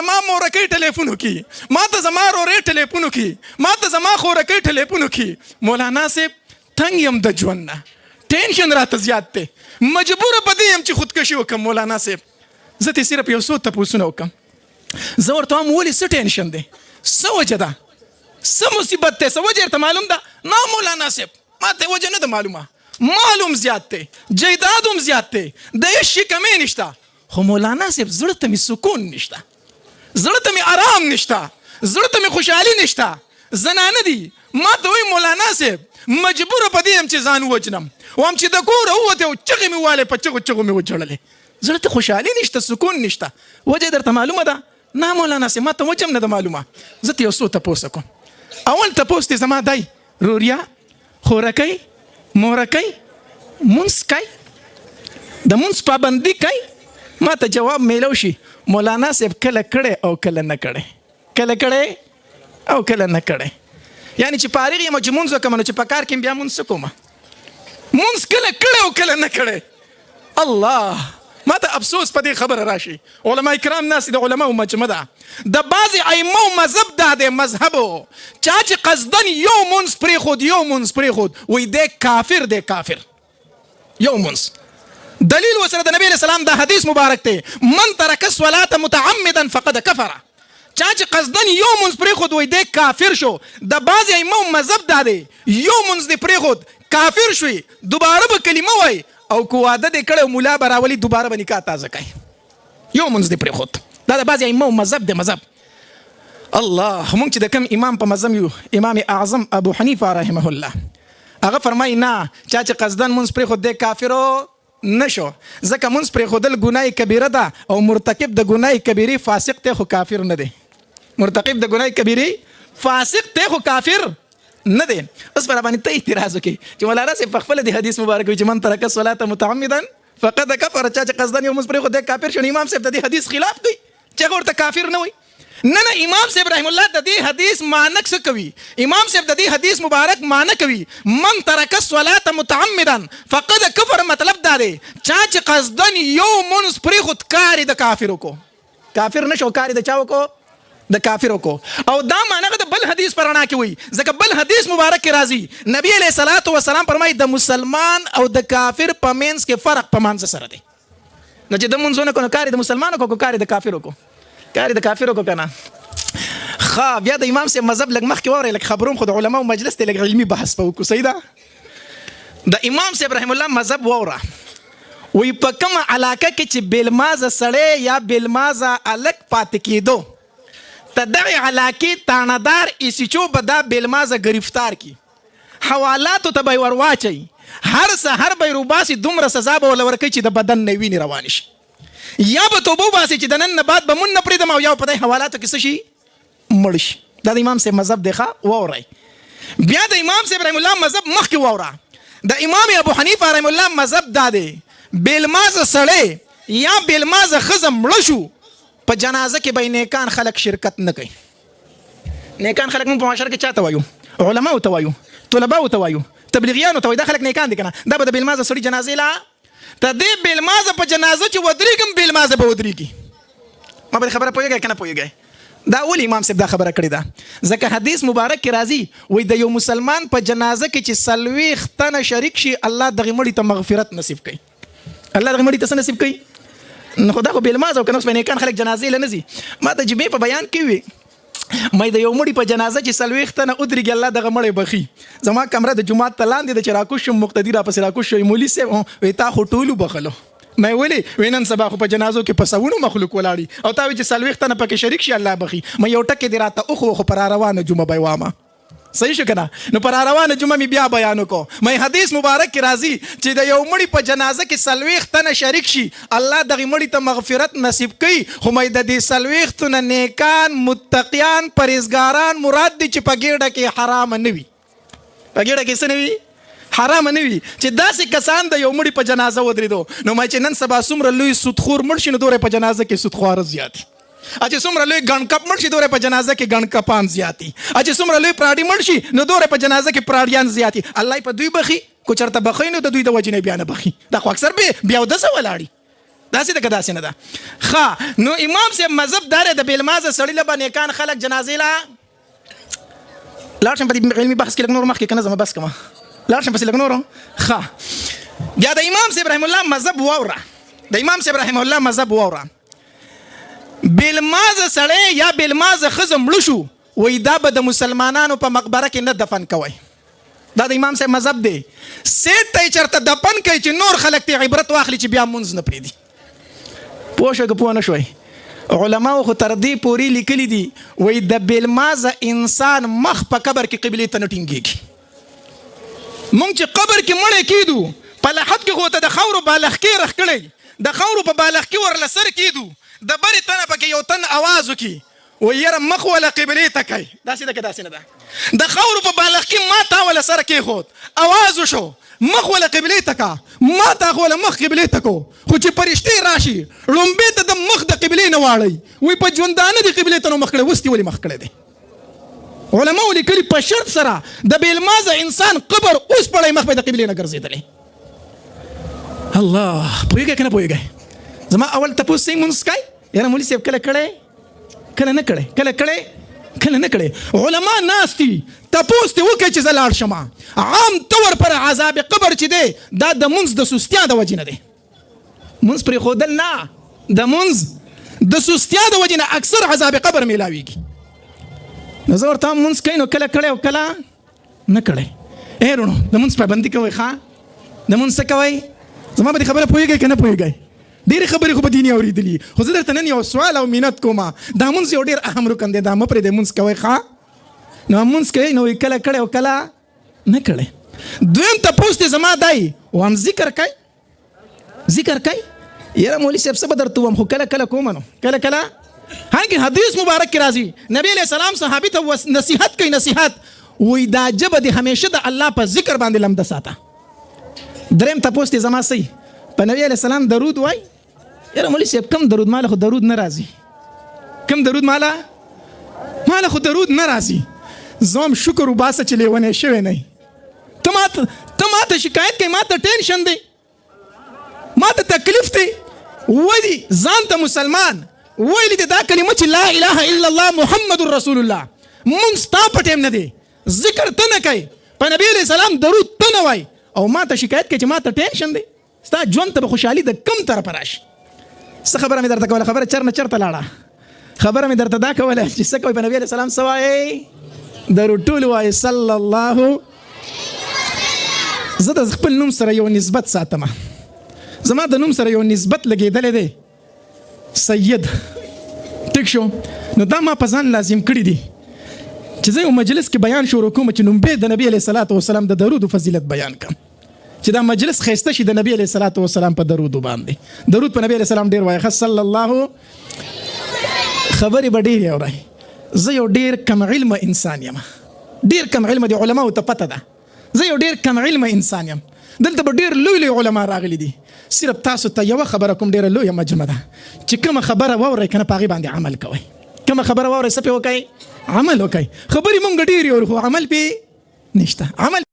زما مورکۍ ټلیفون وکړي، ما ته زما رورې ټلیفون وکړي، ما ته زما خورکۍ ټلیفون وکړي. مولانا صاحب تنګ یم د ژوند نه، ټینشن راته زیات دی، مجبوره په دې یم چې خودکشي وکړم. مولانا صاحب زه ترې صرف یو څو تپوسونه وکړم. زه ورته وایم ولې څه ټینشن دی، څه وجه ده، څه مصیبت دی، څه وجه درته معلوم ده؟ نه مولانا صاحب ما ته وجه نه ده معلومه، مال هم زیات دی، جیداد هم زیات دی، د عشق کمې نشته، خو مولانا صاحب زړه ته مې سکون نشته، زړه ته مې آرام نشته، زړه ته مې خوشحالي نشته. زنانه دي ما ته وایي مولانا صاحب مجبوره په دې یم چې ځان ووجنم، وایم چې د کوره ووتې او چغې مې والې، په چغو چغو مې وجړلې، زړه ته خوشحالي نشته، سکون نشته. وجه درته معلومه ده؟ نه مولانا صاحب ما ته وجه هم نه ده معلومه. زه ته یو څو تپوس کوم. اول تپوس دی زما دی روریا خورکۍ مورکۍ مونځ کوي، د مونځ پابندي کوي؟ ما ته جواب میلو شي مولانا صاحب کله کړی او کله نه کړی، کله کړی او کله نه کړی. یعنی چې فارغ یم چې مونځ وکړم نو چې په کار کې بیا مونځ څه کومه؟ مونځ کله کړی او کله نه کړی. الله ما ته افسوس په دې خبره راشي. علما کرام ناس د علماو مجمع ده، د بعضې ائمو مذهب دا دی، مذهبو چا چې قصدن یو مونځ پرېښود، یو مونځ پرېښود، وایي دی کافر دی، کافر یو مونځ. دلیل ورسره د نبی علیه السلام دا حدیث مبارک دی، من ترک الصلاة متعمدا فقد کفر. چا چې قصدن یو مونځ پرېښود وایي دی کافر شو. د بعضې ائمو مذهب دا دی یو مونځ دې پرېښود کافر شوي، دوباره به کلمه وایي او که واده دې کړی ملا به راولي دوباره به نکاح تازه کوي. یو مونځ دې پرېښود. دا د بعضې ائمو مذهب دی، مذهب. الله مونږ چې د کوم امام په مذهب یو، امام اعظم ابو حنیفه رحمه الله، هغه فرمایي نه چا چې قصدن مونځ پرېښود دی کافرو نشو، ځکه مونځ پرېښودل ګناه کبیره ده او مرتکب د ګناه کبیرې فاسق دی خو کافر نه دی. مرتکب د ګناه کبیرې فاسق دی خو کافر نه دی. اوس پر باندې ته اعتراض وکړي چې مولانا صاحب په خپله د حدیث مبارک وایي چې من ترک الصلاة متعمدا فقد کفر. چا چې قصدن یو مونځ پرېښود دی کافر شو. امام صاحب د دې حدیث خلاف کوي چې هغه ورته کافر نه وایي. نه امام صاحب رحم الله د دې حدیث معنی څه کوي؟ امام صاحب د دې حدیث مبارک معنی کوي من ترک الصلاة متعمدا فقد کفر. مطلب دا دی چا چې قصدن یو مونځ پرېښود کار د کافرو کو، کافر نشو، کار د چا وکړو؟ د کافرو کو. او دا معنی د بل حدیث پر رڼا کې وایي، ځکه بل حدیث مبارک کې راځي نبی علیه الصلاة والسلام فرمایي د مسلمان او د کافر په منځ کې فرق په مانځه سره دی. نو چې د مونځ ونه کړو نو کار د مسلمانو کو، کار د کافرو کو، کار د کافرو کو که نه. ښه بیا د امام صاحب مذهب لږ مخکې واورئ، لږ خبروم خو د علماو مجلس دی، لږ علمي بحث به وکړو. صحیح ده؟ د امام صاحب رحم الله مذهب واوره، وایي په کومه علاقه کې چې بېلمازه سړی یا بېلمازه هلک پاتې کېدو، ته دغې علاقې تاڼهدار ایسیچو به دا بېلمازه ګرفتار کي، حوالاتو ته به یې ور واچوي، هر سهار به یې روباسي، دومره سزا به ورله ورکوي چې د بدن نه وینې روانې شي، یا به توبه وباسي چې د نن نه بعد به مون نه پرېږدم، او یا په دې حوالاتو کې څه شي مړ شي. دا د امام صاحب مذهب دی. ښه واورئ. بیا د امام صاحب رحم الله مذهب مخکې واوره. د امام ابو حنیفه رحم الله مذهب دا دی بېلمازه سړی یا بېلمازه ښځه مړه شو، په جنازه کې به نیکان خلک شرکت نه کوي. نیکان خلک موږ په معاشره کې چا ته وایو؟ علماو ته وایو، طلباو ته وایو، تبلیغیانو ته وایو. دا خلک نیکان دي که نه؟ دا به د بېلمازه سړي جنازې لا ته دې بېلمازه په جنازه چې ودرېږم بېلمازه به ودرېږي. ما به خبره پوهېږئ که نه پوهېږئ؟ دا ولې امام صاحب دا خبره کړې ده؟ ځکه حدیث مبارک کې راځي وایي د یو مسلمان په جنازه کې چې 40 تنه شریک شي الله دغې مړي ته مغفرت نصیب کوي. الله دغې مړي ته څه نصیب کوي؟ نو خو دا خو بېلمازه او که نه اوس په نیکان خلک جنازې له نه ځي. ما ته جمعې په بیان کې وي مې د یو مړي په جنازه چې 40 تنه ودرېږي الله دغه مړی بخي. زما کمره د جومات ته لاندې ده چې راکوز شم، مقتدي راپسې راکوز شوی، مولي صاحب وایي تا خو ټولو بخلو. مې ولې؟ وایي نن سبا خو په جنازو کې په سوونو مخلوق ولاړي او تا وایي چې 40 تنه پکې شریک شي الله بخي. مې یو ټکې دې راته وخو خو پر روانه جمعه به یې وامه. صحیح شو که نه؟ نو پر روانه جمعه مې بیا بیان وکړو. مې حدیث مبارک کې راځي چې د یو مړي په جنازه کې 40 تنه شریک شي الله دغې مړي ته مغفرت نصیب کوي. خو مې د دې 40 تنه نیکان متقیان پرهیزګاران مراد دي چې په ګېډه کې حرامه نه وي. په ګېډه کې څه نه وي؟ حرامه نه وي. چې داسې کسان د یو مړي په جنازه ودرېدو نو مې چې نن سبا څومره لوی سودخور مړ شي نو دوی په جنازه کې سودخواره زیات، چې څومره لوی ګڼکپ مړ شي دوی په جنازه کې ګڼکپان زیاتي، چې څومره لوی پراډي مړ شي نو دوی په جنازه کې پراډیان زیاتي. الله په دوی بخي، کو چرته بخي نو د دوی د وجې نه بیا نه بخي. دا خو اکثر بیا اودسه ولاړي، داسې ده که داسې نه ده؟ ښه نو امام صاحب مذهب دا دی د بېلمازه سړي له به نیکان خلک جنازې له لاړ شم په دې علمي بحث کې لږ نور مخکې که نه زما بس کړمه لاړ شم پسې لږ نور ښه بیا د امام صاحب رحم الله مذهب واوره د امام صاحب رحم الله مذهب واوره بېلمازه سړی یا بېلمازه ښځه مړه شو وایي دا به د مسلمانانو په مقبره کې نه دفن کوئ دا د امام صاحب مذهب دی سیټ ته یې چېرته دفن کوي چې نور خلک ترې عبرت واخلي چې بیا مونځ نه پرېږدي پوه شوئ که پوه نه شوئ علماو خو تر دې پورې لیکلي دي وایي د بېلمازه انسان مخ په قبر کې قبلې ته نه ټینګېږي مونږ چې قبر کې مړی کېدو په لحد کې خو ته د خاورو بالښکې رخ کړی د خاورو په بالښکې ورله سر کېدو د برې تنه پکې یو تن اواز وکړي وایي یاره مخ وله قبلې ته کوي داسې ده که داسې نه ده د خاورو په بالښکې ما تا وله سره کېښود اواز وشو مخ وله قبلې ته کا ما تا خو وله مخ قبلې ته کو خو چې فرشتې راشي لومبې ته د مخ د قبلې نه واړئ وایي په ژوندانه دې قبلې ته نو مخ کړی اوس دې ولې مخ کړی دی علماو لیکلي په شرط سره د بېلمازه انسان قبر اوس پړی مخ به د قبلې نه ګرځېدلی الله پوهېږئ که نه پوهېږئ زما اول تپوس صحیح مونځ کوئ یاره مولي صاحب کله کړی کله نه کړی کله کړی کله نه کړی علما ناست دي تپوس دې وکړئ چې زه لاړ شم عام طور پر عذاب قبر چې دی دا د مونځ د سستیا د وجې نه دی مونځ پرېښودل نه د مونځ د سستیا د وجې نه اکثر عذاب قبر میلاویږي نو زه ورته مونځ کوي نو کله کړی او کله نه کړی وروڼو د مونځ پابندي کوئ ښه د مونځ څه کوئ زما په دې خبره پوهېږئ که نه پوهېږئ ډېرې خبرې خو په دیني اورېدلي خو زه درته نن یو سوال او منت کوم دا مونځ یو ډېر اهم رکن دی دا مه پرېږدئ مونځ کوئ ښه نو مونځ کوئ نو کله کړی او کله نه کړی دویم تپوس دی زما دی وام ذکر کوئ ذکر کوئ یاره مولي صاحب څه به درته ووایم خو کله کله کوم نو کله کله هغې حدیث مبارک کې راځي نبی علیه السلام صحابي ته نصیحت کوي نصیحت وایي دا ژبه دې همیشه د الله په ذکر باندې لمده ساته دریم تپوس دی زما صحیح په نبی علیه السلام درود وای یاره مولي صاحب کم درود ماله خو درود نه راځي کم درود ماله خو درود نه راځي زه هم شکر وباسه چې لیونی شوی نه ته ماته شکایت کوي ماته ټینشن دی ماته تکلیف دی وایي ځان ته مسلمان ویلی دی دا کلمه چې لا اله الا الله محمد رسول الله مونږ ستا په ټیم نه دی ذکر ته نه کوي په نبی علیه السلام درود ته نه وای او ماته شکایت کوي چې ماته ټینشن دی ستا ژوند ته به خوشحالي د کم طرفه راشي څه خبره مې درته کوله خبره چرته لاړه خبره مې درته دا کوله چې څه کوئ په نبي علیه السلام څه وایئ درود ټول وایئ صلی الله زه د خپل نوم سره یو نسبت ساتم زما د نوم سره یو نسبت لګېدلی دی سید ټیک شو نو دا ما په ځان لازم کړي دي چې زه یو مجلس کې بیان شروع کوم چې نومبې د نبي علیه السلام د درود فضیلت بیان کړم چې دا مجلس ښایسته شي د نبی علیه السلام په درودو باندې درود په نبی علیه السلام ډېر وایه صلی الله خبرې به ډېرې اورئ زه یو ډېر کم علمه انسان یم ډېر کم علمه دي علماو ته پته ده زه یو ډېر کم علمه انسان یم دلته به ډېر لوی لوی علما راغلي دي صرف تاسو ته یوه خبره کوم ډېره لویه مجمه ده چې کومه خبره واورئ که نه په هغې باندې عمل کوئ کومه خبره واورئ څه پې وکئ عمل وکئ خبرې مونږ ډېرې اورو خو عمل پې نشته عمل